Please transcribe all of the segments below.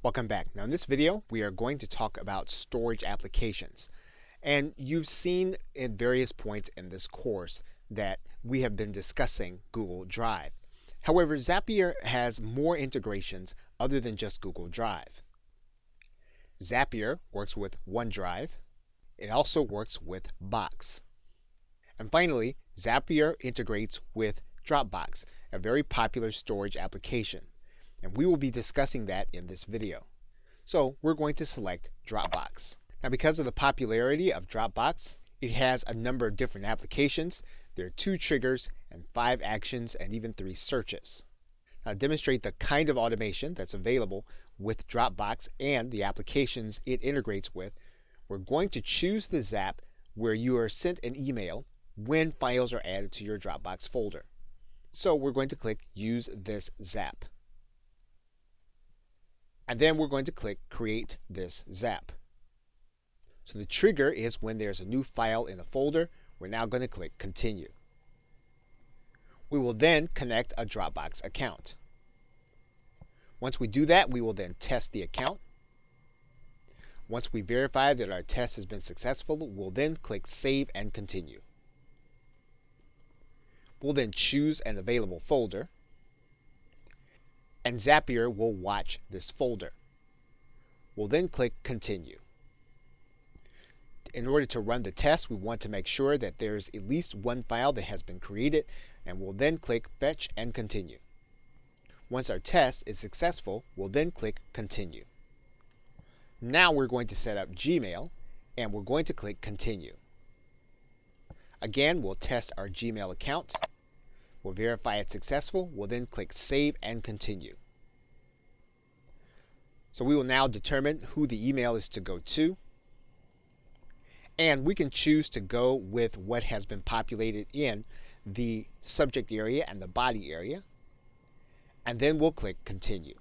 Welcome back. Now in this video we are going to talk about storage applications, and you've seen at various points in this course that we have been discussing Google Drive. However, Zapier has more integrations other than just Google Drive. Zapier works with OneDrive. It also works with Box. And finally, Zapier integrates with Dropbox, a very popular storage application. And we will be discussing that in this video. So we're going to select Dropbox. Now because of the popularity of Dropbox, it has a number of different applications. There are 2 triggers and 5 actions and even 3 searches. Now to demonstrate the kind of automation that's available with Dropbox and the applications it integrates with, we're going to choose the Zap where you are sent an email when files are added to your Dropbox folder. So we're going to click Use this Zap. And then we're going to click Create this Zap. So the trigger is when there's a new file in the folder. We're now going to click Continue. We will then connect a Dropbox account. Once we do that, we will then test the account. Once we verify that our test has been successful, we'll then click Save and Continue. We'll then choose an available folder, and Zapier will watch this folder. We'll then click Continue. In order to run the test, we want to make sure that there's at least one file that has been created, and we'll then click Fetch and Continue. Once our test is successful, we'll then click Continue. Now we're going to set up Gmail, and we're going to click Continue. Again, we'll test our Gmail account. We'll verify it's successful. We'll then click Save and Continue. So we will now determine who the email is to go to. And we can choose to go with what has been populated in the subject area and the body area. And then we'll click Continue.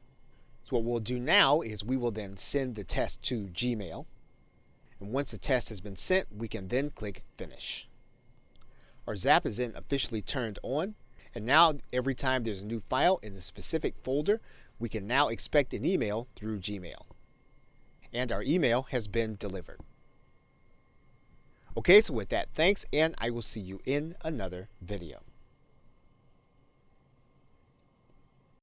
So what we'll do now is we will then send the test to Gmail. And once the test has been sent, we can then click Finish. Our Zap is then officially turned on. And now every time there's a new file in a specific folder, we can now expect an email through Gmail. And our email has been delivered. Okay, so with that, thanks, and I will see you in another video.